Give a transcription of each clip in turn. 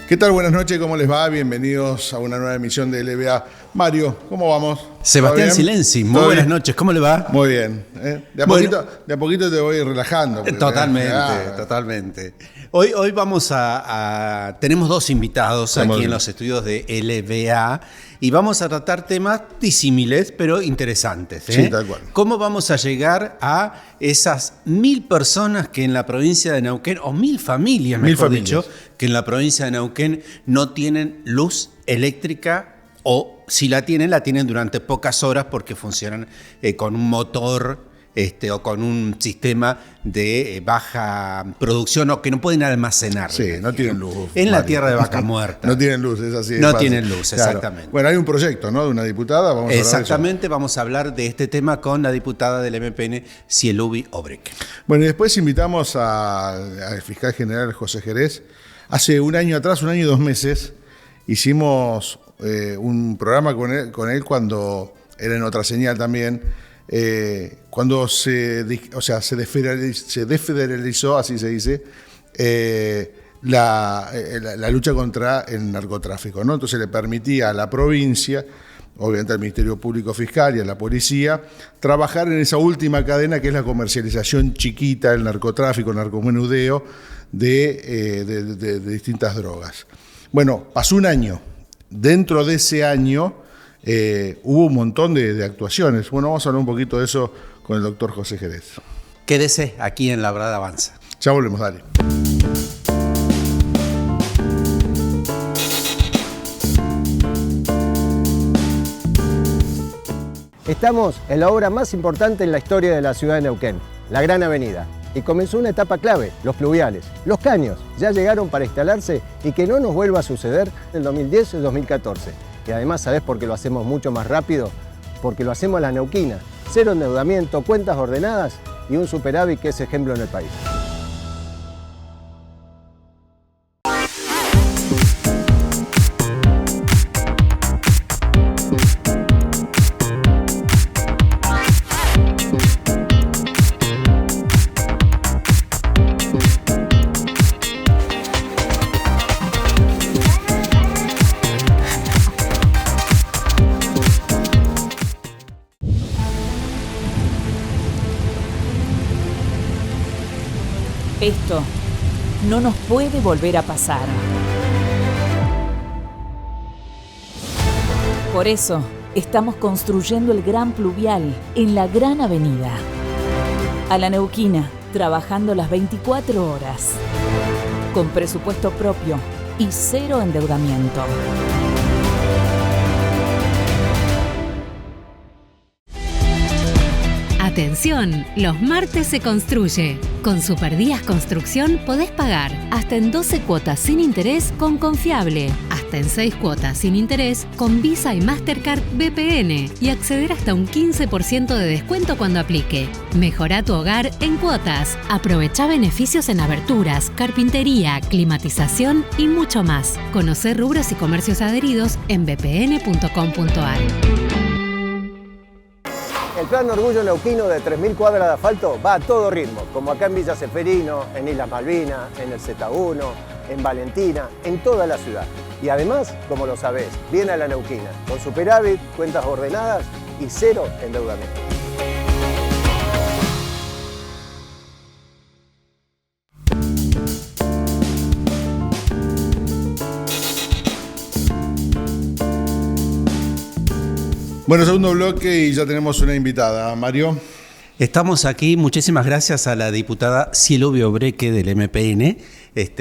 ¿Qué tal? Buenas noches, ¿cómo les va? Bienvenidos a una nueva emisión de LBA. Mario, ¿cómo vamos? Sebastián Silenzi, muy buenas noches, ¿cómo le va? Muy bien. De a poquito te voy relajando. Totalmente. Hoy vamos tenemos dos invitados aquí en los estudios de LBA y vamos a tratar temas disímiles, pero interesantes. Sí, tal cual. ¿Cómo vamos a llegar a esas 1000 personas que en la provincia de Neuquén, o 1000 familias, mejor dicho, que en la provincia de Neuquén no tienen luz eléctrica, o si la tienen durante pocas horas porque funcionan con un motor o con un sistema de baja producción o que no pueden almacenar? Sí, no tienen luz. En la tierra de Vaca Muerta. No tienen luz, es así. No tienen luz, exactamente. Claro. Bueno, hay un proyecto, ¿no?, de una diputada. Exactamente, vamos a hablar de este tema con la diputada del MPN, Sielubi Obreque. Bueno, y después invitamos al fiscal general José Jerez. Hace un año atrás, un año y 2 meses, hicimos un programa con él cuando era en otra señal también, cuando se desfederalizó, así se dice, la lucha contra el narcotráfico, ¿no? Entonces le permitía a la provincia, obviamente al Ministerio Público Fiscal y a la policía, trabajar en esa última cadena que es la comercialización chiquita, el narcotráfico, el narcomenudeo de distintas drogas. Bueno, pasó un año. Dentro de ese año hubo un montón de actuaciones. Bueno, vamos a hablar un poquito de eso con el doctor José Jerez. Quédese aquí en La Verdad Avanza. Ya volvemos, dale. Estamos en la obra más importante en la historia de la ciudad de Neuquén, la Gran Avenida. Y comenzó una etapa clave, los pluviales. Los caños ya llegaron para instalarse y que no nos vuelva a suceder en el 2010 y el 2014. Y además, ¿sabés por qué lo hacemos mucho más rápido? Porque lo hacemos a la neuquina. 0 endeudamiento, cuentas ordenadas y un superávit que es ejemplo en el país. Esto no nos puede volver a pasar. Por eso, estamos construyendo el Gran Pluvial en la Gran Avenida. A la neuquina, trabajando las 24 horas. Con presupuesto propio y 0 endeudamiento. Atención, los martes se construye. Con Superdías Construcción podés pagar hasta en 12 cuotas sin interés con Confiable, hasta en 6 cuotas sin interés con Visa y Mastercard BPN y acceder hasta un 15% de descuento cuando aplique. Mejorá tu hogar en cuotas. Aprovechá beneficios en aberturas, carpintería, climatización y mucho más. Conocé rubros y comercios adheridos en bpn.com.ar. El plan Orgullo Neuquino de 3.000 cuadras de asfalto va a todo ritmo, como acá en Villa Seferino, en Islas Malvinas, en el Z1, en Valentina, en toda la ciudad. Y además, como lo sabés, viene a la neuquina, con superávit, cuentas ordenadas y 0 endeudamiento. Bueno, segundo bloque y ya tenemos una invitada. Mario. Estamos aquí, muchísimas gracias a la diputada Sielubi Obreque del MPN.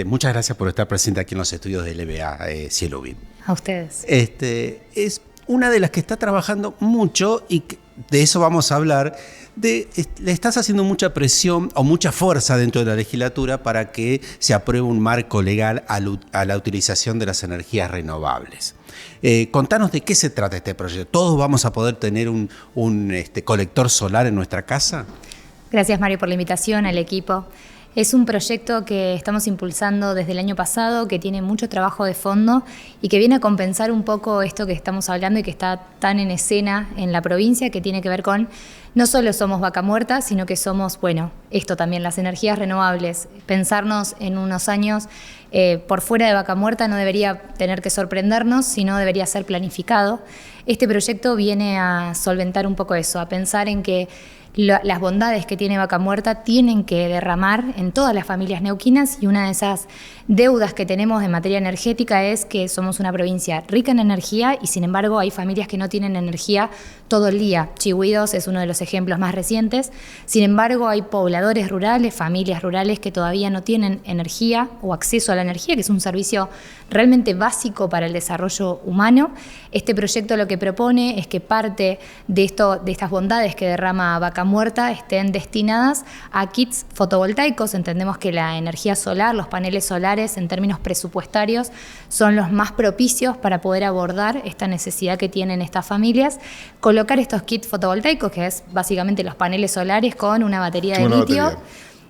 Muchas gracias por estar presente aquí en los estudios de LBA, Sielubi. A ustedes. Es una de las que está trabajando mucho y de eso vamos a hablar. Le estás haciendo mucha presión o mucha fuerza dentro de la legislatura para que se apruebe un marco legal a la utilización de las energías renovables. Contanos de qué se trata este proyecto. ¿Todos vamos a poder tener un colector solar en nuestra casa? Gracias, Mario, por la invitación al equipo. Es un proyecto que estamos impulsando desde el año pasado, que tiene mucho trabajo de fondo y que viene a compensar un poco esto que estamos hablando y que está tan en escena en la provincia, que tiene que ver con no solo somos Vaca Muerta, sino que somos, esto también, las energías renovables. Pensarnos en unos años por fuera de Vaca Muerta no debería tener que sorprendernos, sino debería ser planificado. Este proyecto viene a solventar un poco eso, a pensar en que las bondades que tiene Vaca Muerta tienen que derramar en todas las familias neuquinas, y una de esas deudas que tenemos en materia energética es que somos una provincia rica en energía y sin embargo hay familias que no tienen energía todo el día. Chihuidos es uno de los ejemplos más recientes. Sin embargo, hay pobladores rurales, familias rurales que todavía no tienen energía o acceso a la energía, que es un servicio realmente básico para el desarrollo humano. Este proyecto lo que propone es que parte de estas bondades que derrama Vaca Muerta estén destinadas a kits fotovoltaicos. Entendemos que la energía solar, los paneles solares en términos presupuestarios son los más propicios para poder abordar esta necesidad que tienen estas familias. Colocar estos kits fotovoltaicos, que es básicamente los paneles solares con una batería de litio.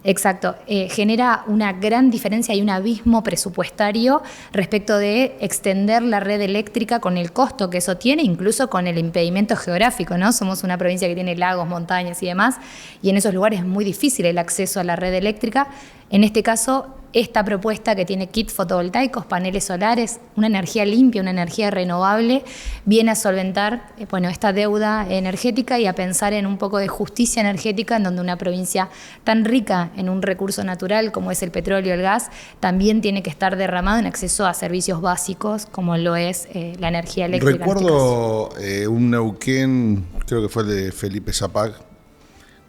Exacto, genera una gran diferencia y un abismo presupuestario respecto de extender la red eléctrica con el costo que eso tiene, incluso con el impedimento geográfico, ¿no? Somos una provincia que tiene lagos, montañas y demás, y en esos lugares es muy difícil el acceso a la red eléctrica. En este caso, esta propuesta que tiene kits fotovoltaicos, paneles solares, una energía limpia, una energía renovable, viene a solventar esta deuda energética y a pensar en un poco de justicia energética, en donde una provincia tan rica en un recurso natural como es el petróleo y el gas, también tiene que estar derramado en acceso a servicios básicos como lo es la energía eléctrica. Recuerdo un Neuquén, creo que fue el de Felipe Zapag,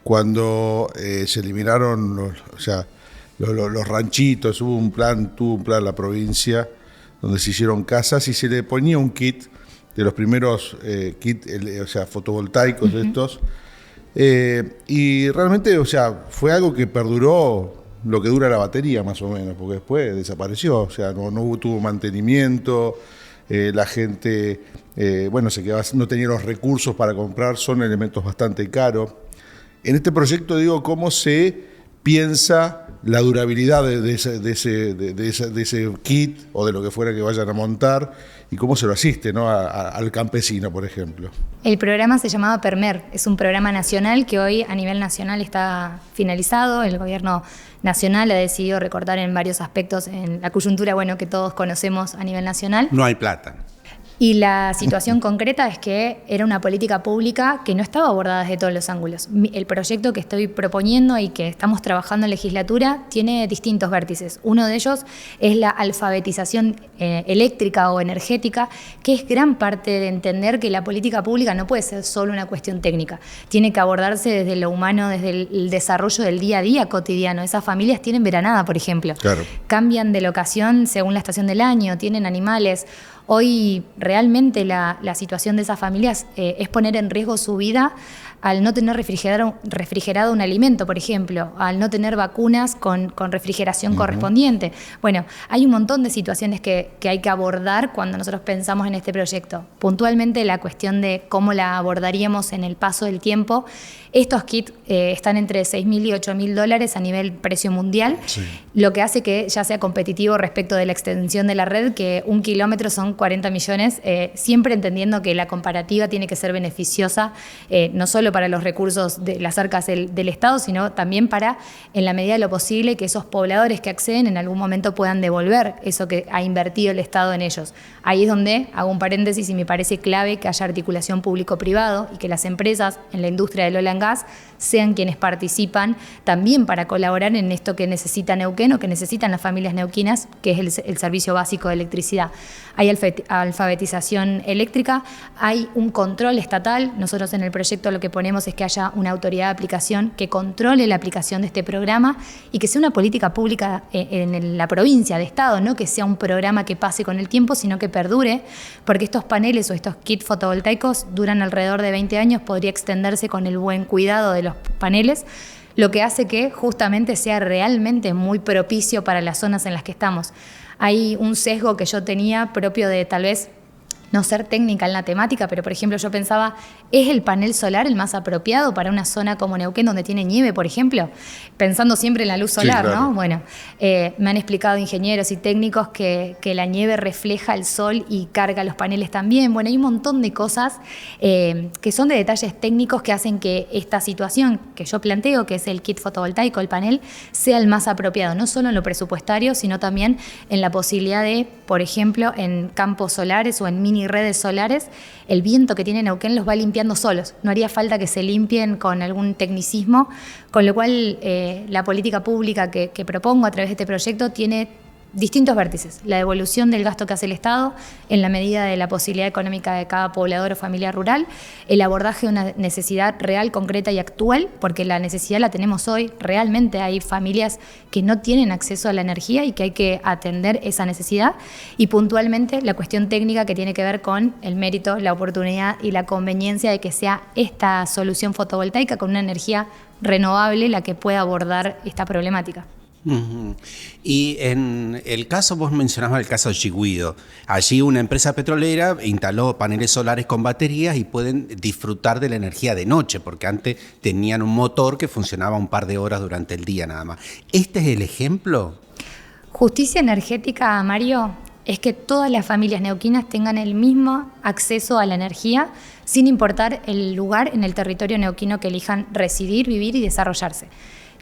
cuando se eliminaron los ranchitos, tuvo un plan la provincia donde se hicieron casas y se le ponía un kit de los primeros kits, fotovoltaicos de estos, y realmente, fue algo que perduró lo que dura la batería más o menos, porque después desapareció, no tuvo mantenimiento, la gente, se quedaba, no tenía los recursos para comprar, son elementos bastante caros. En este proyecto digo cómo se piensa la durabilidad de ese kit o de lo que fuera que vayan a montar y cómo se lo asiste, ¿no? al campesino, por ejemplo. El programa se llamaba PERMER, es un programa nacional que hoy a nivel nacional está finalizado. El gobierno nacional ha decidido recortar en varios aspectos en la coyuntura que todos conocemos a nivel nacional. No hay plata. Y la situación concreta es que era una política pública que no estaba abordada desde todos los ángulos. El proyecto que estoy proponiendo y que estamos trabajando en legislatura tiene distintos vértices. Uno de ellos es la alfabetización eléctrica o energética, que es gran parte de entender que la política pública no puede ser solo una cuestión técnica. Tiene que abordarse desde lo humano, desde el desarrollo del día a día cotidiano. Esas familias tienen veranada, por ejemplo. Claro. Cambian de locación según la estación del año, tienen animales. Hoy realmente la situación de esas familias es poner en riesgo su vida al no tener refrigerado un alimento, por ejemplo, al no tener vacunas con refrigeración correspondiente. Bueno, hay un montón de situaciones que hay que abordar cuando nosotros pensamos en este proyecto. Puntualmente la cuestión de cómo la abordaríamos en el paso del tiempo. Estos kits están entre $6.000 y $8.000 a nivel precio mundial, lo que hace que ya sea competitivo respecto de la extensión de la red, que 1 kilómetro son 40 millones, siempre entendiendo que la comparativa tiene que ser beneficiosa, no solo para los recursos de las arcas del Estado, sino también para, en la medida de lo posible, que esos pobladores que acceden en algún momento puedan devolver eso que ha invertido el Estado en ellos. Ahí es donde hago un paréntesis y me parece clave que haya articulación público-privado y que las empresas en la industria del oil and gas sean quienes participan también para colaborar en esto que necesita Neuquén o que necesitan las familias neuquinas, que es el servicio básico de electricidad. Hay alfabetización eléctrica, hay un control estatal. Nosotros en el proyecto lo que ponemos es que haya una autoridad de aplicación que controle la aplicación de este programa y que sea una política pública en la provincia, de Estado, no que sea un programa que pase con el tiempo, sino que perdure, porque estos paneles o estos kits fotovoltaicos duran alrededor de 20 años, podría extenderse con el buen cuidado de los paneles, lo que hace que justamente sea realmente muy propicio para las zonas en las que estamos. Hay un sesgo que yo tenía propio de tal vez no ser técnica en la temática, pero por ejemplo yo pensaba, ¿es el panel solar el más apropiado para una zona como Neuquén donde tiene nieve, por ejemplo? Pensando siempre en la luz solar, sí, claro, ¿no? Bueno, me han explicado ingenieros y técnicos que la nieve refleja el sol y carga los paneles también. Bueno, hay un montón de cosas que son de detalles técnicos que hacen que esta situación que yo planteo, que es el kit fotovoltaico, el panel, sea el más apropiado, no solo en lo presupuestario, sino también en la posibilidad de, por ejemplo, en campos solares o en mini redes solares, el viento que tiene Neuquén los va limpiando solos. No haría falta que se limpien con algún tecnicismo, con lo cual la política pública que propongo a través de este proyecto tiene distintos vértices. La devolución del gasto que hace el Estado en la medida de la posibilidad económica de cada poblador o familia rural, el abordaje de una necesidad real, concreta y actual, porque la necesidad la tenemos hoy. Realmente hay familias que no tienen acceso a la energía y que hay que atender esa necesidad. Y puntualmente la cuestión técnica que tiene que ver con el mérito, la oportunidad y la conveniencia de que sea esta solución fotovoltaica con una energía renovable la que pueda abordar esta problemática. Y en el caso, vos mencionabas el caso de Chigüido. Allí una empresa petrolera instaló paneles solares con baterías y pueden disfrutar de la energía de noche, porque antes tenían un motor que funcionaba un par de horas durante el día nada más. ¿Este es el ejemplo? Justicia energética, Mario, es que todas las familias neuquinas tengan el mismo acceso a la energía sin importar el lugar en el territorio neuquino que elijan residir, vivir y desarrollarse.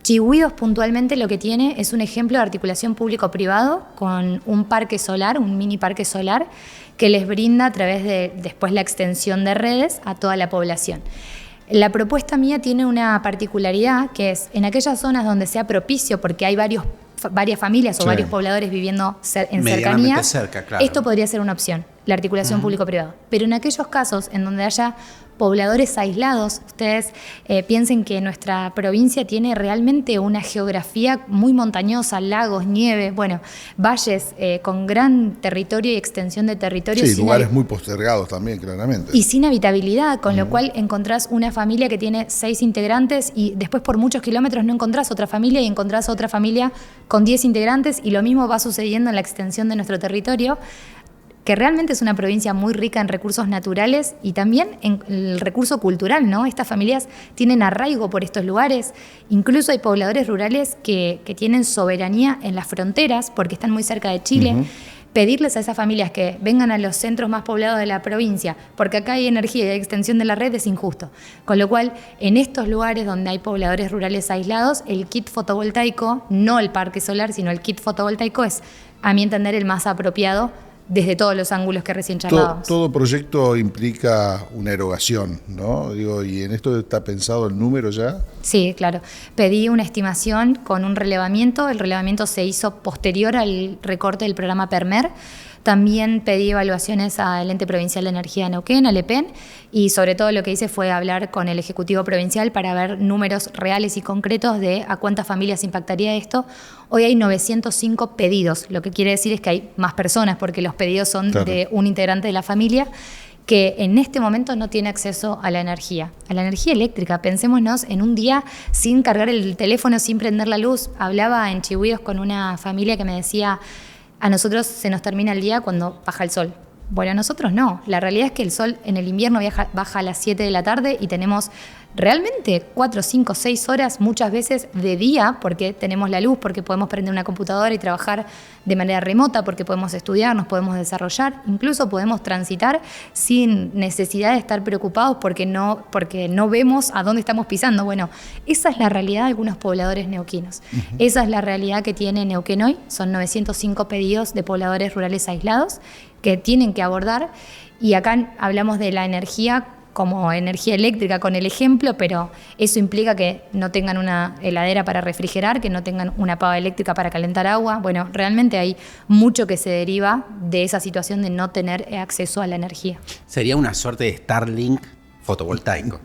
Chigüidos puntualmente lo que tiene es un ejemplo de articulación público-privado con un parque solar, un mini parque solar, que les brinda a través de después la extensión de redes a toda la población. La propuesta mía tiene una particularidad que es en aquellas zonas donde sea propicio, porque hay varias familias o varios pobladores viviendo en cercanía, claro, esto podría ser una opción, la articulación público-privado. Pero en aquellos casos en donde haya pobladores aislados, ustedes piensen que nuestra provincia tiene realmente una geografía muy montañosa, lagos, nieve, bueno, valles con gran territorio y extensión de territorio. Sí, lugares muy postergados también, claramente. Y sin habitabilidad, con lo cual encontrás una familia que tiene 6 integrantes y después por muchos kilómetros no encontrás otra familia y encontrás otra familia con 10 integrantes y lo mismo va sucediendo en la extensión de nuestro territorio, que realmente es una provincia muy rica en recursos naturales y también en el recurso cultural, ¿no? Estas familias tienen arraigo por estos lugares, incluso hay pobladores rurales que tienen soberanía en las fronteras porque están muy cerca de Chile. Pedirles a esas familias que vengan a los centros más poblados de la provincia, porque acá hay energía y hay extensión de la red, es injusto. Con lo cual, en estos lugares donde hay pobladores rurales aislados, el kit fotovoltaico, no el parque solar, sino el kit fotovoltaico es, a mi entender, el más apropiado desde todos los ángulos que recién charlábamos. Todo proyecto implica una erogación, ¿no? Digo, ¿y en esto está pensado el número ya? Sí, claro. Pedí una estimación con un relevamiento. El relevamiento se hizo posterior al recorte del programa PERMER. También pedí evaluaciones al Ente Provincial de Energía de Neuquén, al EPEN, y sobre todo lo que hice fue hablar con el Ejecutivo Provincial para ver números reales y concretos de a cuántas familias impactaría esto. Hoy hay 905 pedidos, lo que quiere decir es que hay más personas porque los pedidos son de un integrante de la familia que en este momento no tiene acceso a la energía eléctrica. Pensémonos en un día sin cargar el teléfono, sin prender la luz. Hablaba en Chigüidos con una familia que me decía: a nosotros se nos termina el día cuando baja el sol. Bueno, a nosotros no. La realidad es que el sol en el invierno baja a las 7 de la tarde y tenemos realmente 4, 5, 6 horas muchas veces de día, porque tenemos la luz, porque podemos prender una computadora y trabajar de manera remota, porque podemos estudiar, nos podemos desarrollar, incluso podemos transitar sin necesidad de estar preocupados porque no vemos a dónde estamos pisando. Bueno, esa es la realidad de algunos pobladores neuquinos. Esa es la realidad que tiene Neuquén hoy. Son 905 pedidos de pobladores rurales aislados que tienen que abordar, y acá hablamos de la energía como energía eléctrica con el ejemplo, pero eso implica que no tengan una heladera para refrigerar, que no tengan una pava eléctrica para calentar agua. Bueno, realmente hay mucho que se deriva de esa situación de no tener acceso a la energía. Sería una suerte de Starlink fotovoltaico.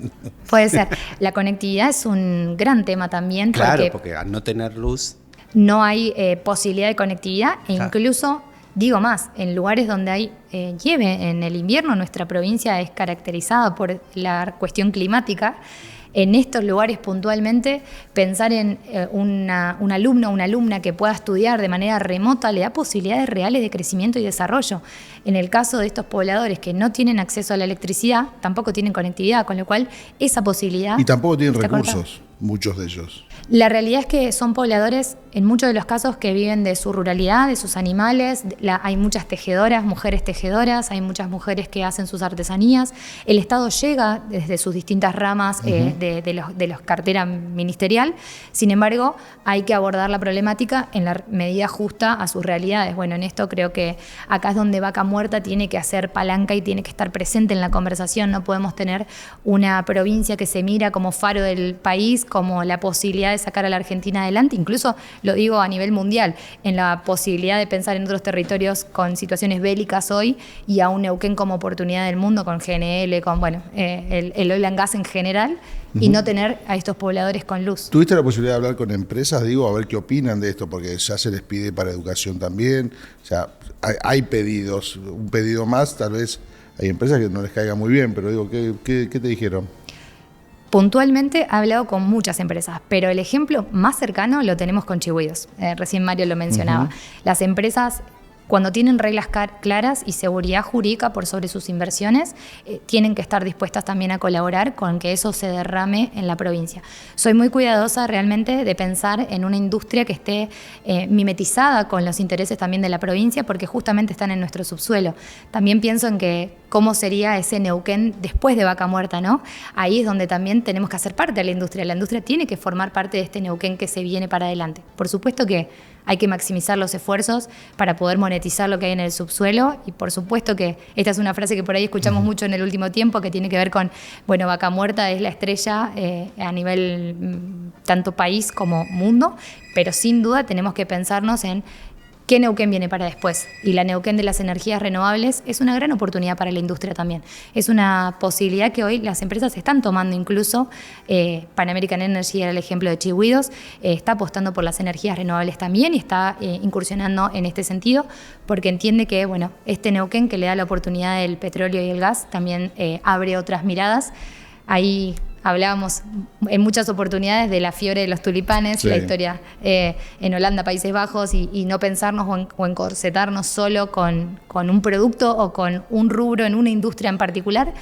Puede ser. La conectividad es un gran tema también. Claro, porque al no tener luz no hay posibilidad de conectividad e incluso... Digo más, en lugares donde hay nieve en el invierno, nuestra provincia es caracterizada por la cuestión climática, En estos lugares puntualmente, pensar en un alumno o una alumna que pueda estudiar de manera remota le da posibilidades reales de crecimiento y desarrollo. En el caso de estos pobladores que no tienen acceso a la electricidad, tampoco tienen conectividad, con lo cual esa posibilidad... Y tampoco tienen recursos, muchos de ellos. La realidad es que son pobladores, en muchos de los casos, que viven de su ruralidad, de sus animales. Hay muchas tejedoras, mujeres tejedoras, hay muchas mujeres que hacen sus artesanías. El Estado llega desde sus distintas ramas de la cartera ministerial. Sin embargo, hay que abordar la problemática en la medida justa a sus realidades. Bueno, en esto creo que acá es donde Vaca Muerta tiene que hacer palanca y tiene que estar presente en la conversación. No podemos tener una provincia que se mira como faro del país, como la posibilidad de sacar a la Argentina adelante, incluso lo digo a nivel mundial, en la posibilidad de pensar en otros territorios con situaciones bélicas hoy y a un Neuquén como oportunidad del mundo, con GNL, con el oil and gas en general, y no tener a estos pobladores con luz. ¿Tuviste la posibilidad de hablar con empresas, a ver qué opinan de esto? Porque ya se les pide para educación también, o sea, hay pedidos, un pedido más, tal vez hay empresas que no les caiga muy bien, pero ¿qué te dijeron? Puntualmente he hablado con muchas empresas, pero el ejemplo más cercano lo tenemos con Chihuidos. Recién Mario lo mencionaba. Las empresas, cuando tienen reglas claras y seguridad jurídica por sobre sus inversiones, tienen que estar dispuestas también a colaborar con que eso se derrame en la provincia. Soy muy cuidadosa realmente de pensar en una industria que esté mimetizada con los intereses también de la provincia, porque justamente están en nuestro subsuelo. También pienso en que cómo sería ese Neuquén después de Vaca Muerta, ¿no? Ahí es donde también tenemos que hacer parte de la industria. La industria tiene que formar parte de este Neuquén que se viene para adelante. Por supuesto que hay que maximizar los esfuerzos para poder monetizar lo que hay en el subsuelo, y por supuesto que esta es una frase que por ahí escuchamos mucho en el último tiempo, que tiene que ver con, bueno, Vaca Muerta es la estrella a nivel tanto país como mundo, pero sin duda tenemos que pensarnos en ¿qué Neuquén viene para después? Y la Neuquén de las energías renovables es una gran oportunidad para la industria también. Es una posibilidad que hoy las empresas están tomando incluso. Pan American Energy era el ejemplo de Chihuidos, está apostando por las energías renovables también y está incursionando en este sentido, porque entiende que bueno, este Neuquén que le da la oportunidad del petróleo y el gas también abre otras miradas. Ahí hablábamos en muchas oportunidades de la fiebre de los tulipanes, la historia en Holanda, Países Bajos, y no pensarnos o encorsetarnos solo con un producto o con un rubro en una industria en particular.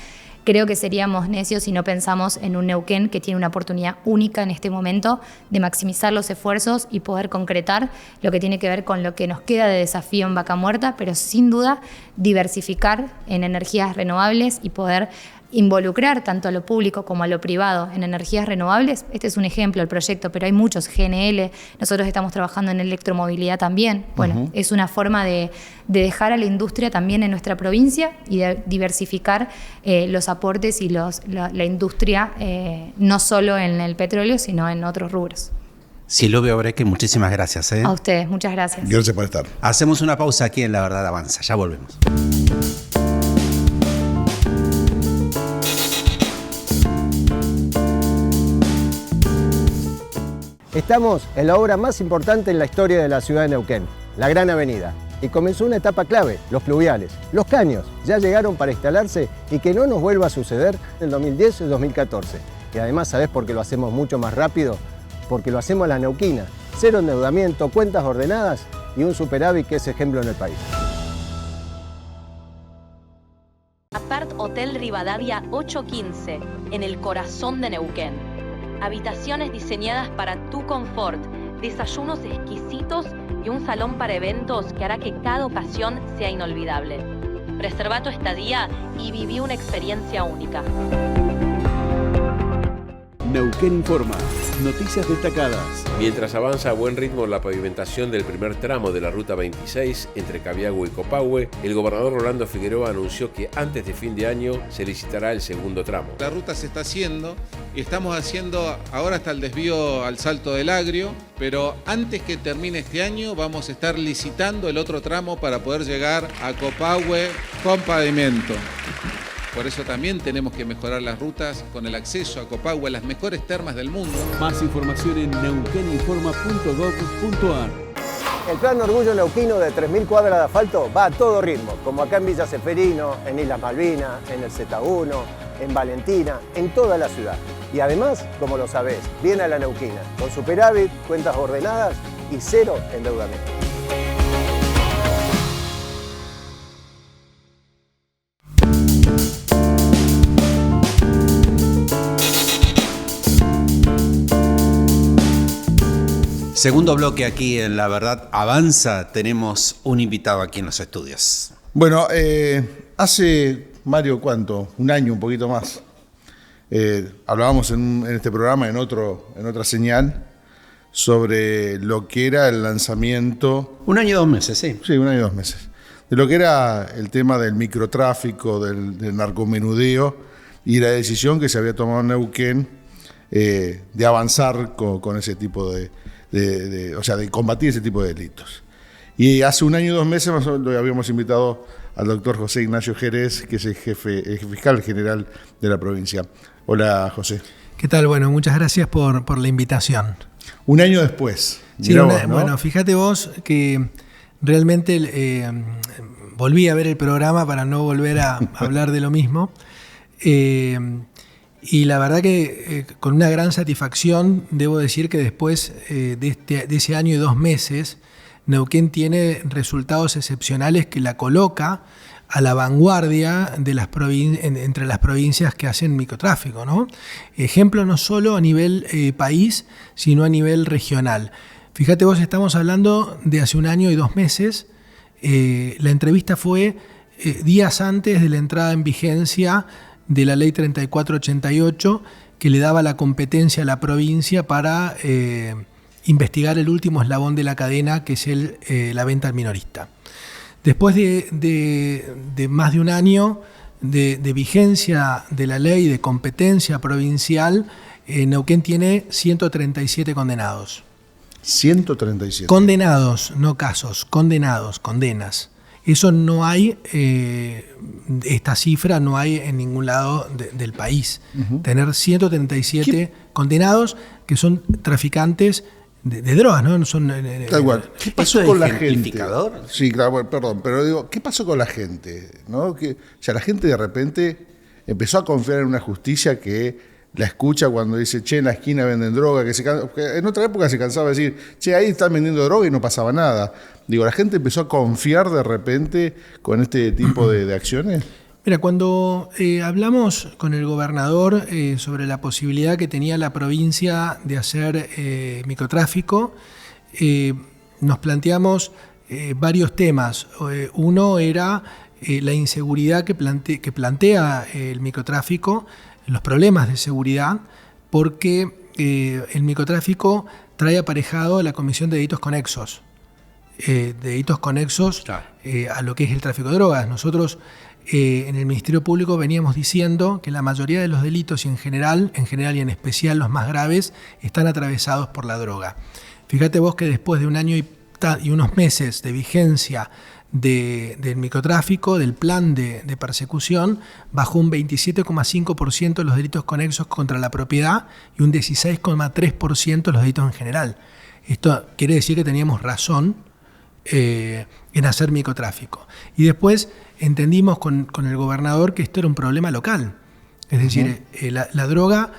Creo que seríamos necios si no pensamos en un Neuquén que tiene una oportunidad única en este momento de maximizar los esfuerzos y poder concretar lo que tiene que ver con lo que nos queda de desafío en Vaca Muerta, pero sin duda diversificar en energías renovables y poder involucrar tanto a lo público como a lo privado en energías renovables. Este es un ejemplo, el proyecto, pero hay muchos, GNL, nosotros estamos trabajando en electromovilidad también. Bueno, es una forma de dejar a la industria también en nuestra provincia y de diversificar los aportes y la industria, no solo en el petróleo, sino en otros rubros. Silvio Breque, muchísimas gracias. A ustedes, muchas gracias. Gracias por estar. Hacemos una pausa aquí en La Verdad Avanza, ya volvemos. Estamos en la obra más importante en la historia de la ciudad de Neuquén, la Gran Avenida. Y comenzó una etapa clave, los fluviales. Los caños ya llegaron para instalarse y que no nos vuelva a suceder en el 2010 y el 2014. Y además, ¿sabés por qué lo hacemos mucho más rápido? Porque lo hacemos a la neuquina. Cero endeudamiento, cuentas ordenadas y un superávit que es ejemplo en el país. Apart Hotel Rivadavia 815, en el corazón de Neuquén. Habitaciones diseñadas para tu confort, desayunos exquisitos y un salón para eventos que hará que cada ocasión sea inolvidable. Reserva tu estadía y viví una experiencia única. Neuquén Informa. Noticias destacadas. Mientras avanza a buen ritmo la pavimentación del primer tramo de la Ruta 26 entre Cabiagüe y Copahue, el gobernador Rolando Figueroa anunció que antes de fin de año se licitará el segundo tramo. La ruta se está haciendo y estamos haciendo ahora hasta el desvío al Salto del Agrio, pero antes que termine este año vamos a estar licitando el otro tramo para poder llegar a Copahue con pavimento. Por eso también tenemos que mejorar las rutas con el acceso a Copahue, las mejores termas del mundo. Más información en neuqueninforma.gov.ar. El plan Orgullo Neuquino de 3.000 cuadras de asfalto va a todo ritmo, como acá en Villa Ceferino, en Islas Malvinas, en el Z1, en Valentina, en toda la ciudad. Y además, como lo sabés, bien a la neuquina, con superávit, cuentas ordenadas y cero endeudamiento. Segundo bloque aquí en La Verdad Avanza. Tenemos un invitado aquí en los estudios. Bueno, hace, Mario, ¿cuánto? Un año, un poquito más. Hablábamos en este programa, en otra señal, sobre lo que era el lanzamiento... 1 año y 2 meses, sí. Sí, 1 año y 2 meses. De lo que era el tema del microtráfico, del narcomenudeo y la decisión que se había tomado en Neuquén de avanzar con ese tipo de combatir ese tipo de delitos. Y hace 1 año y 2 meses lo habíamos invitado al doctor José Ignacio Jerez, que es el fiscal general de la provincia. Hola, José. ¿Qué tal? Bueno, muchas gracias por la invitación. 1 año después. Sí, vos, ¿no? Bueno, fíjate vos que realmente volví a ver el programa para no volver a hablar de lo mismo. Y la verdad que con una gran satisfacción debo decir que después de ese año y 2 meses, Neuquén tiene resultados excepcionales que la coloca a la vanguardia de entre las provincias que hacen microtráfico, ¿no? Ejemplo no solo a nivel país, sino a nivel regional. Fíjate vos, estamos hablando de hace 1 año y 2 meses. La entrevista fue días antes de la entrada en vigencia de la ley 3488, que le daba la competencia a la provincia para investigar el último eslabón de la cadena, que es la venta al minorista. Después de más de 1 año de vigencia de la ley de competencia provincial, Neuquén tiene 137 condenados. 137. Condenados, no casos, condenas. Eso no hay, esta cifra no hay en ningún lado del país. Tener 137 condenados que son traficantes de drogas, ¿no? Tal cual. ¿Qué pasó con la gente? Sí, claro, bueno, perdón, pero digo, ¿qué pasó con la gente? ¿No? La gente de repente empezó a confiar en una justicia que la escucha cuando dice, che, en la esquina venden droga, que en otra época se cansaba de decir, che, ahí están vendiendo droga y no pasaba nada. Digo, ¿la gente empezó a confiar de repente con este tipo de acciones? Mira, cuando hablamos con el gobernador sobre la posibilidad que tenía la provincia de hacer microtráfico, nos planteamos varios temas. Uno era la inseguridad que plantea el microtráfico, los problemas de seguridad, porque el microtráfico trae aparejado la comisión de delitos conexos. Claro. A lo que es el tráfico de drogas. Nosotros en el Ministerio Público veníamos diciendo que la mayoría de los delitos, y en general y en especial los más graves, están atravesados por la droga. Fíjate vos que después de 1 año y unos meses de vigencia del microtráfico, del plan de persecución, bajó un 27,5% los delitos conexos contra la propiedad y un 16,3% los delitos en general. Esto quiere decir que teníamos razón en hacer microtráfico. Y después entendimos con el gobernador que esto era un problema local. Es decir, la droga,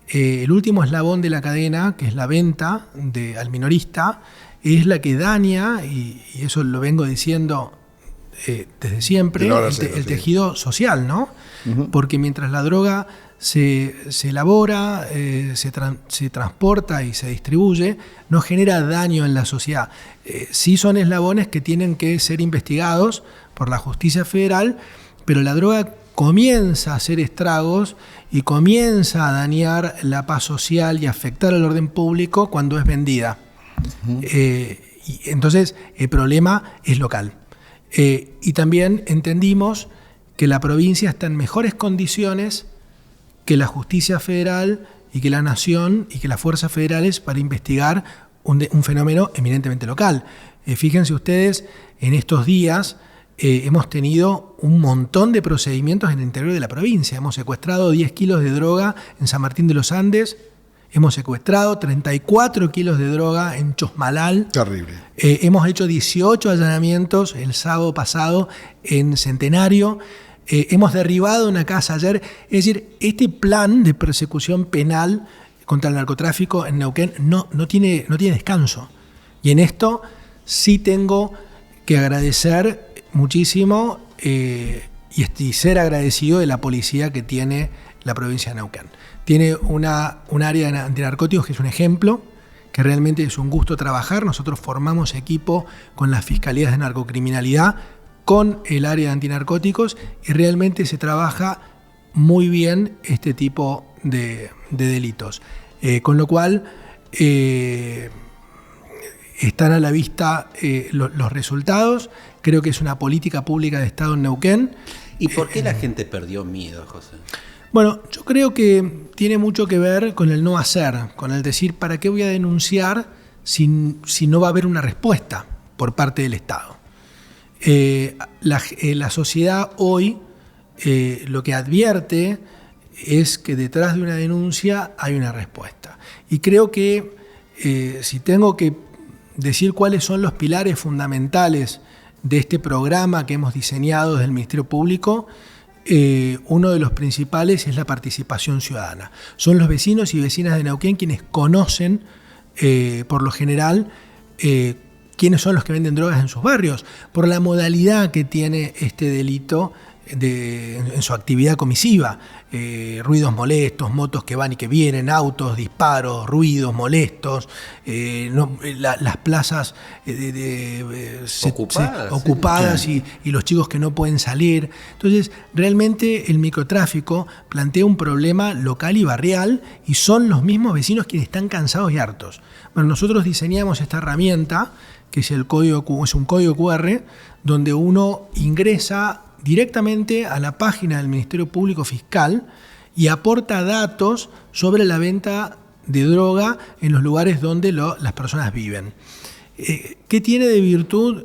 el último eslabón de la cadena, que es la venta al minorista, es la que daña, y eso lo vengo diciendo desde siempre, el tejido social, ¿no? Porque mientras la droga se elabora, se transporta y se distribuye, no genera daño en la sociedad. Sí son eslabones que tienen que ser investigados por la justicia federal, pero la droga comienza a hacer estragos y comienza a dañar la paz social y afectar al orden público cuando es vendida. Y entonces el problema es local. Y también entendimos que la provincia está en mejores condiciones que la justicia federal y que la nación y que las fuerzas federales para investigar un fenómeno eminentemente local. Fíjense ustedes, en estos días hemos tenido un montón de procedimientos en el interior de la provincia. Hemos secuestrado 10 kilos de droga en San Martín de los Andes. Hemos secuestrado 34 kilos de droga en Chosmalal. Terrible. Hemos hecho 18 allanamientos el sábado pasado en Centenario. Hemos derribado una casa ayer. Es decir, este plan de persecución penal contra el narcotráfico en Neuquén no tiene descanso. Y en esto sí tengo que agradecer muchísimo y ser agradecido de la policía que tiene la provincia de Neuquén. Tiene un área de antinarcóticos que es un ejemplo, que realmente es un gusto trabajar. Nosotros formamos equipo con las fiscalías de narcocriminalidad, con el área de antinarcóticos, y realmente se trabaja muy bien este tipo de delitos. Con lo cual están a la vista los resultados. Creo que es una política pública de Estado en Neuquén. ¿Y por qué la gente perdió miedo, José? Bueno, yo creo que tiene mucho que ver con el no hacer, con el decir, ¿para qué voy a denunciar si no va a haber una respuesta por parte del Estado? La sociedad hoy lo que advierte es que detrás de una denuncia hay una respuesta. Y creo que si tengo que decir cuáles son los pilares fundamentales de este programa que hemos diseñado desde el Ministerio Público, uno de los principales es la participación ciudadana. Son los vecinos y vecinas de Neuquén quienes conocen, por lo general, quiénes son los que venden drogas en sus barrios, por la modalidad que tiene este delito en su actividad comisiva. Ruidos molestos, motos que van y que vienen, autos, disparos, ruidos molestos, las plazas ocupadas y los chicos que no pueden salir. Entonces, realmente el microtráfico plantea un problema local y barrial, y son los mismos vecinos quienes están cansados y hartos. Bueno, nosotros diseñamos esta herramienta, que es un código QR, donde uno ingresa directamente a la página del Ministerio Público Fiscal y aporta datos sobre la venta de droga en los lugares donde las personas viven. ¿Qué tiene de virtud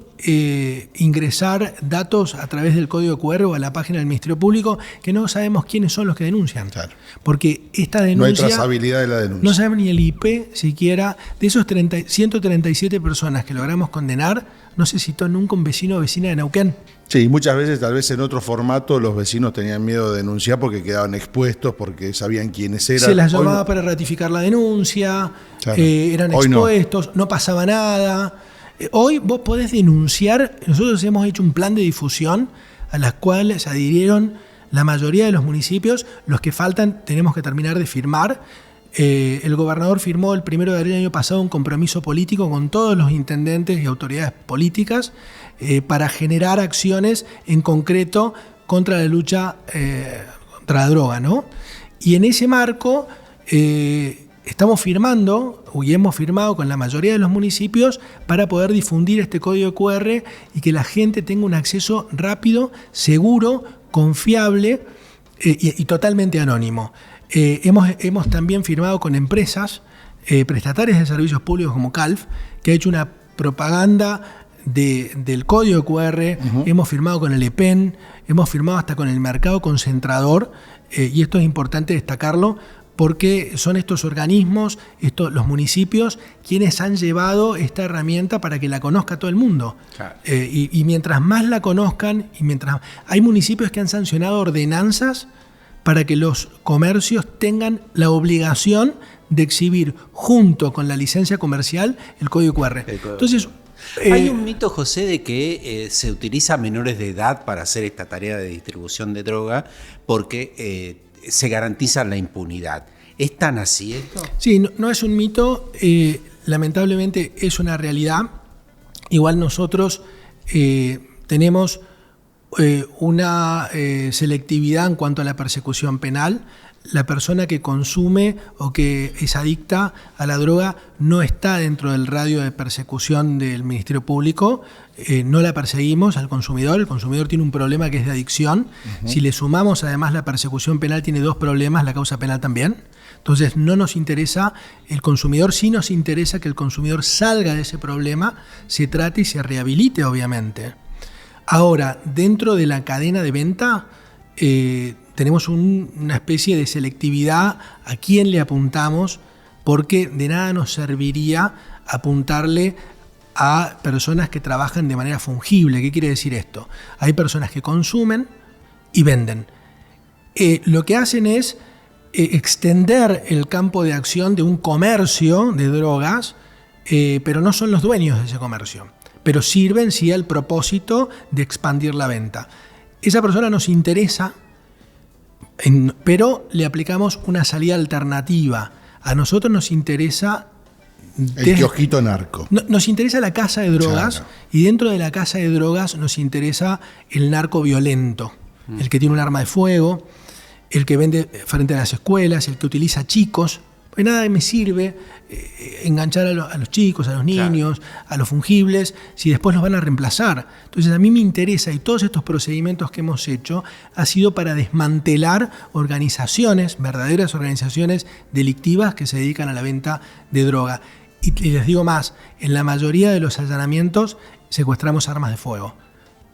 ingresar datos a través del código QR o a la página del Ministerio Público, que no sabemos quiénes son los que denuncian? Claro. Porque esta denuncia... No hay trazabilidad de la denuncia. No sabemos ni el IP siquiera. De esos 137 personas que logramos condenar, no se citó nunca un vecino o vecina de Neuquén. Sí, muchas veces, tal vez en otro formato, los vecinos tenían miedo de denunciar porque quedaban expuestos, porque sabían quiénes eran. Se las llamaba para ratificar la denuncia, claro. Eran expuestos, no pasaba nada. Hoy vos podés denunciar. Nosotros hemos hecho un plan de difusión a las cuales se adhirieron la mayoría de los municipios. Los que faltan tenemos que terminar de firmar. El gobernador firmó el 1 de abril del año pasado un compromiso político con todos los intendentes y autoridades políticas para generar acciones en concreto contra la lucha contra la droga, ¿no? Y en ese marco estamos firmando, y hemos firmado con la mayoría de los municipios, para poder difundir este código QR y que la gente tenga un acceso rápido, seguro, confiable y totalmente anónimo. Hemos también firmado con empresas prestatarias de servicios públicos como CALF, que ha hecho una propaganda del código QR. Hemos firmado con el EPEN, hemos firmado hasta con el mercado concentrador, y esto es importante destacarlo, porque son estos organismos, los municipios, quienes han llevado esta herramienta para que la conozca todo el mundo. Claro. Y mientras más la conozcan, hay municipios que han sancionado ordenanzas para que los comercios tengan la obligación de exhibir junto con la licencia comercial el código QR. Entonces, hay un mito, José, de que se utiliza a menores de edad para hacer esta tarea de distribución de droga porque se garantiza la impunidad. ¿Es tan así esto? Sí, no es un mito, lamentablemente es una realidad. Igual nosotros tenemos una selectividad en cuanto a la persecución penal. La persona que consume o que es adicta a la droga no está dentro del radio de persecución del Ministerio Público. No la perseguimos al consumidor. El consumidor tiene un problema que es de adicción. Si le sumamos además la persecución penal, tiene dos problemas, la causa penal también. Entonces no nos interesa el consumidor, sí nos interesa que el consumidor salga de ese problema, se trate y se rehabilite, obviamente. Ahora, dentro de la cadena de venta, tenemos una especie de selectividad a quién le apuntamos, porque de nada nos serviría apuntarle a personas que trabajan de manera fungible. ¿Qué quiere decir esto? Hay personas que consumen y venden. Lo que hacen es extender el campo de acción de un comercio de drogas, pero no son los dueños de ese comercio, pero sirven sí al propósito de expandir la venta. Esa persona nos interesa, pero le aplicamos una salida alternativa. A nosotros nos interesa el kiosquito narco. Nos interesa la casa de drogas, claro. Y dentro de la casa de drogas nos interesa el narco violento, el que tiene un arma de fuego, el que vende frente a las escuelas, el que utiliza chicos. Pues nada me sirve enganchar a los chicos, a los niños, claro, a los fungibles, si después los van a reemplazar. Entonces a mí me interesa, y todos estos procedimientos que hemos hecho ha sido para desmantelar organizaciones, verdaderas organizaciones delictivas que se dedican a la venta de droga. Y les digo más, en la mayoría de los allanamientos secuestramos armas de fuego,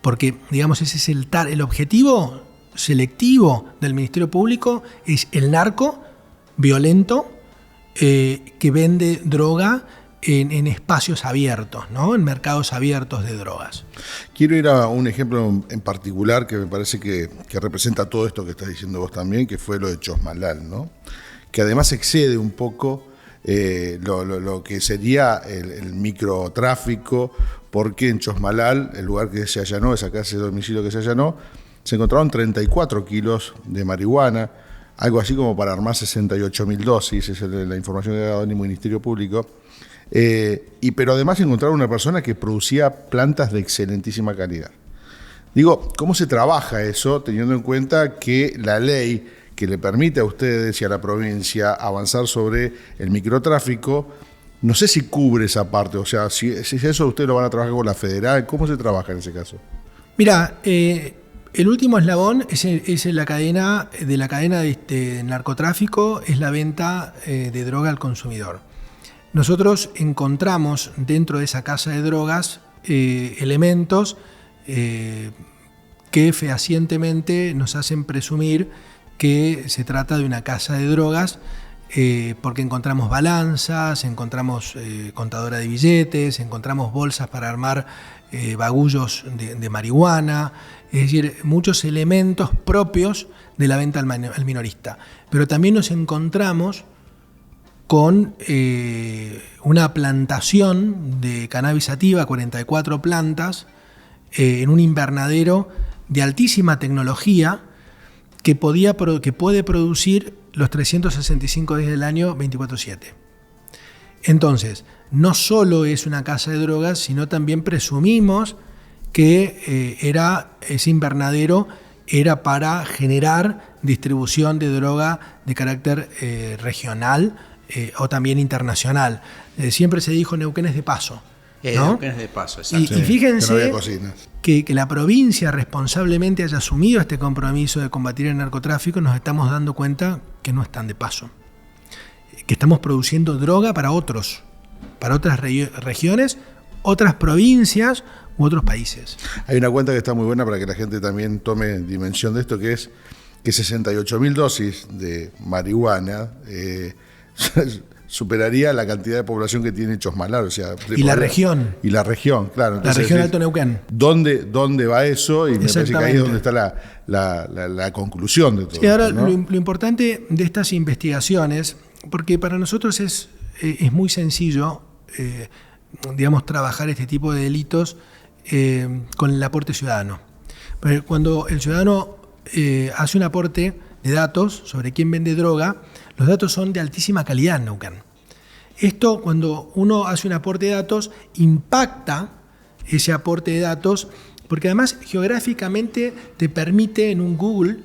porque digamos ese es el objetivo selectivo del Ministerio Público, es el narco violento que vende droga en espacios abiertos, ¿no? En mercados abiertos de drogas. Quiero ir a un ejemplo en particular que me parece que representa todo esto que estás diciendo vos también, que fue lo de Chosmalal, ¿no? Que además excede un poco lo que sería el microtráfico, porque en Chosmalal, el lugar que se allanó, esa casa de domicilio que se allanó, se encontraron 34 kilos de marihuana, algo así como para armar 68.000 dosis, esa es la información que ha dado el Ministerio Público. Pero además encontraron una persona que producía plantas de excelentísima calidad. Digo, ¿cómo se trabaja eso teniendo en cuenta que la ley que le permite a ustedes y a la provincia avanzar sobre el microtráfico, no sé si cubre esa parte? O sea, si eso ustedes lo van a trabajar con la federal, ¿cómo se trabaja en ese caso? Mira, el último eslabón es la cadena de narcotráfico, es la venta de droga al consumidor. Nosotros encontramos dentro de esa casa de drogas elementos que fehacientemente nos hacen presumir que se trata de una casa de drogas, porque encontramos balanzas, encontramos contadora de billetes, encontramos bolsas para armar bagullos de marihuana, es decir, muchos elementos propios de la venta al minorista. Pero también nos encontramos con una plantación de cannabis sativa, 44 plantas, en un invernadero de altísima tecnología que puede producir los 365 días del año 24/7. Entonces, no solo es una casa de drogas, sino también presumimos que ese invernadero era para generar distribución de droga de carácter regional o también internacional. Siempre se dijo Neuquén es de paso, ¿no? Neuquén es de paso, exacto. Y fíjense que la provincia responsablemente haya asumido este compromiso de combatir el narcotráfico, nos estamos dando cuenta que no están de paso, que estamos produciendo droga para otros, para otras regiones, otras provincias u otros países. Hay una cuenta que está muy buena para que la gente también tome dimensión de esto, que es que 68.000 dosis de marihuana superaría la cantidad de población que tiene Chosmalal, o sea, la región. Y la región, claro. Entonces, la región Alto Neuquén. ¿Dónde va eso? Y me parece que ahí es donde está la conclusión de todo sí, ahora, esto, ¿no? lo importante de estas investigaciones, porque para nosotros es muy sencillo, digamos, trabajar este tipo de delitos con el aporte ciudadano. Pero cuando el ciudadano hace un aporte de datos sobre quién vende droga, los datos son de altísima calidad en Neuquén. Esto, cuando uno hace un aporte de datos, impacta ese aporte de datos, porque además geográficamente te permite en un Google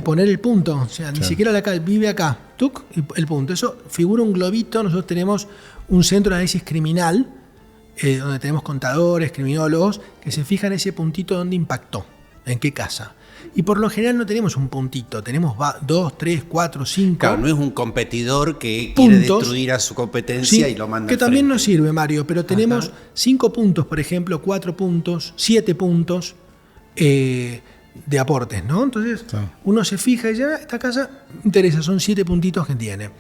poner el punto, o sea, ni siquiera vive acá, ¡tuc! El punto. Eso figura un globito. Nosotros tenemos un centro de análisis criminal, donde tenemos contadores, criminólogos, que se fijan ese puntito donde impactó, en qué casa. Y por lo general no tenemos un puntito, tenemos 2, 3, 4, 5. Claro, no es un competidor que quiere destruir a su competencia, sí, y lo manda que también nos sirve, Mario, pero tenemos 5 puntos, por ejemplo, 4 puntos, 7 puntos de aportes, ¿no? Entonces, uno se fija y ya, esta casa interesa, son 7 puntitos que tiene.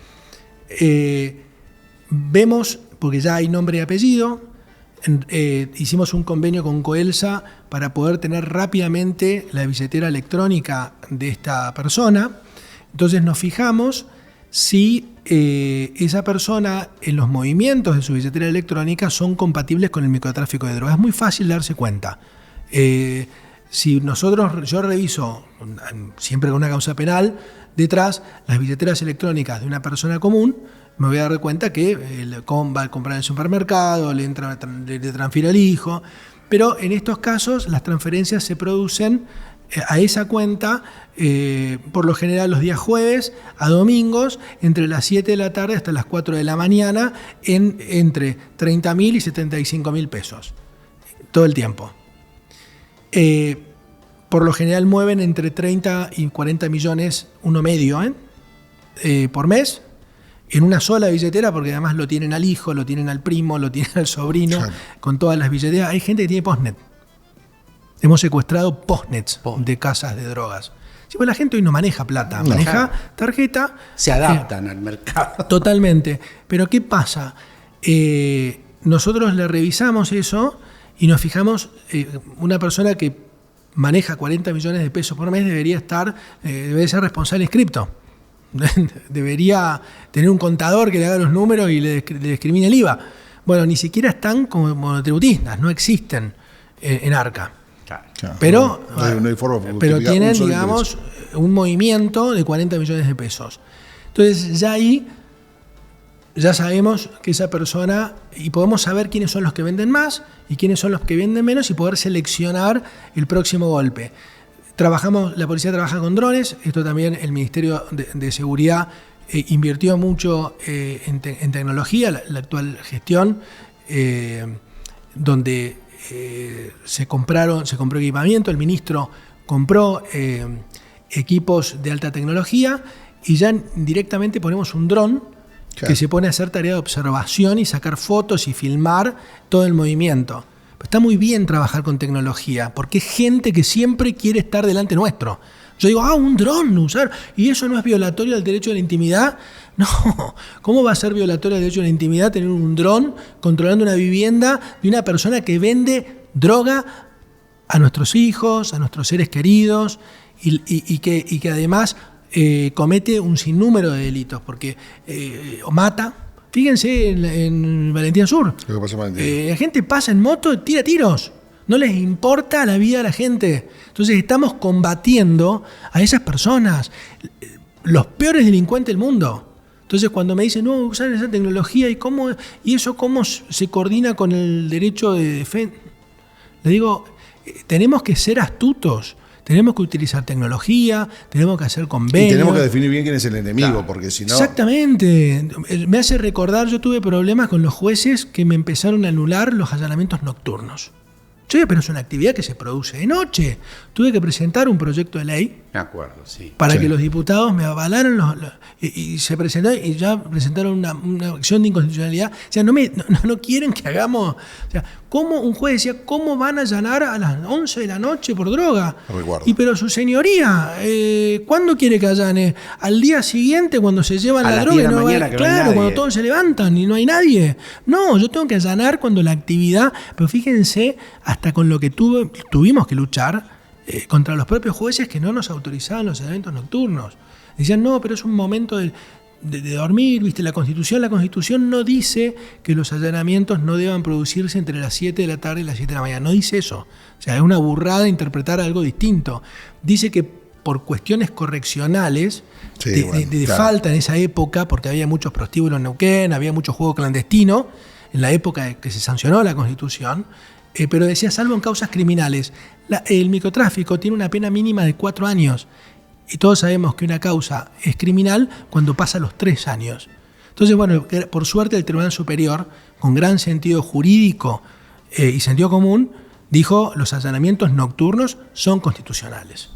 Vemos, porque ya hay nombre y apellido, hicimos un convenio con Coelsa para poder tener rápidamente la billetera electrónica de esta persona. Entonces nos fijamos si esa persona en los movimientos de su billetera electrónica son compatibles con el microtráfico de drogas. Es muy fácil darse cuenta. Si yo reviso, siempre con una causa penal, detrás las billeteras electrónicas de una persona común, me voy a dar cuenta que va a comprar en el supermercado, le transfiere al hijo, pero en estos casos las transferencias se producen a esa cuenta, por lo general los días jueves a domingos, entre las 7 de la tarde hasta las 4 de la mañana, entre 30.000 y 75.000 pesos, todo el tiempo. Por lo general mueven entre 30 y 40 millones, uno medio, por mes, en una sola billetera, porque además lo tienen al hijo, lo tienen al primo, lo tienen al sobrino, claro, con todas las billeteras. Hay gente que tiene postnet. Hemos secuestrado postnets de casas de drogas. Sí, pues la gente hoy no maneja plata, maneja tarjeta. Se adaptan al mercado. Totalmente. Pero ¿qué pasa? Nosotros le revisamos eso y nos fijamos, una persona que maneja 40 millones de pesos por mes debería ser responsable inscripto. Debería tener un contador que le haga los números y le discrimine el IVA. Bueno, ni siquiera están como monotributistas, no existen en Arca. Claro, pero no hay forma, pero tienen, digamos, un movimiento de 40 millones de pesos. Entonces ya ahí ya sabemos que esa persona, y podemos saber quiénes son los que venden más y quiénes son los que venden menos y poder seleccionar el próximo golpe. La policía trabaja con drones, esto también el Ministerio de Seguridad invirtió mucho en tecnología, la actual gestión, donde se compró equipamiento, el ministro compró equipos de alta tecnología y ya directamente ponemos un dron, claro, que se pone a hacer tarea de observación y sacar fotos y filmar todo el movimiento. Está muy bien trabajar con tecnología, porque es gente que siempre quiere estar delante nuestro. Yo digo, un dron usar, ¿y eso no es violatorio del derecho de la intimidad? No, ¿cómo va a ser violatorio del derecho de la intimidad tener un dron controlando una vivienda de una persona que vende droga a nuestros hijos, a nuestros seres queridos, y que además comete un sinnúmero de delitos, porque mata? Fíjense en Valentín Sur. La gente pasa en moto, tira tiros. No les importa la vida de la gente. Entonces estamos combatiendo a esas personas, los peores delincuentes del mundo. Entonces cuando me dicen, no, usar esa tecnología, ¿y eso cómo se coordina con el derecho de defensa? Le digo, tenemos que ser astutos. Tenemos que utilizar tecnología, tenemos que hacer convenios. Y tenemos que definir bien quién es el enemigo, claro, porque si no... Exactamente. Me hace recordar, yo tuve problemas con los jueces que me empezaron a anular los allanamientos nocturnos. Sí, pero es una actividad que se produce de noche. Tuve que presentar un proyecto de ley. Me acuerdo, sí. Para que los diputados me avalaran y se presentó y ya presentaron una acción de inconstitucionalidad. O sea, no quieren que hagamos... O sea, ¿cómo un juez decía, cómo van a allanar a las 11 de la noche por droga? Pero su señoría, ¿cuándo quiere que allane? Al día siguiente, cuando se llevan la droga, y no va, claro, cuando todos se levantan y no hay nadie. No, yo tengo que allanar cuando la actividad... Pero fíjense, hasta con lo que tuvimos que luchar contra los propios jueces que no nos autorizaban los allanamientos nocturnos. Decían, no, pero es un momento de dormir, ¿viste? La Constitución no dice que los allanamientos no deban producirse entre las 7 de la tarde y las 7 de la mañana. No dice eso. O sea, es una burrada interpretar algo distinto. Dice que por cuestiones correccionales, de falta en esa época, porque había muchos prostíbulos en Neuquén, había mucho juego clandestino, en la época que se sancionó la Constitución, pero decía, salvo en causas criminales. El microtráfico tiene una pena mínima de 4 años. Y todos sabemos que una causa es criminal cuando pasa los 3 años. Entonces, bueno, por suerte el Tribunal Superior, con gran sentido jurídico y sentido común, dijo los allanamientos nocturnos son constitucionales.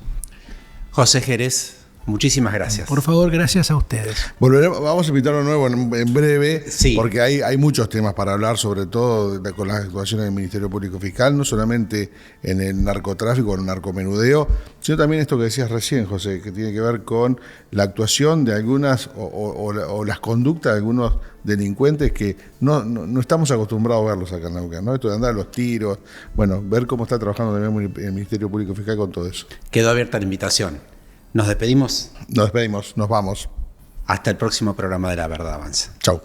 José Jerez, Muchísimas gracias. Por favor, gracias a ustedes. Vamos a invitarlo de nuevo en breve, sí, porque hay muchos temas para hablar, sobre todo con las actuaciones del Ministerio Público Fiscal, no solamente en el narcotráfico, en el narcomenudeo, sino también esto que decías recién, José, que tiene que ver con la actuación de algunas o las conductas de algunos delincuentes que no estamos acostumbrados a verlos acá en Neuquén, ¿no? Esto de andar a los tiros, bueno, ver cómo está trabajando también el Ministerio Público Fiscal con todo eso. Quedó abierta la invitación. ¿Nos despedimos? Nos despedimos, nos vamos. Hasta el próximo programa de La Verdad Avanza. Chau.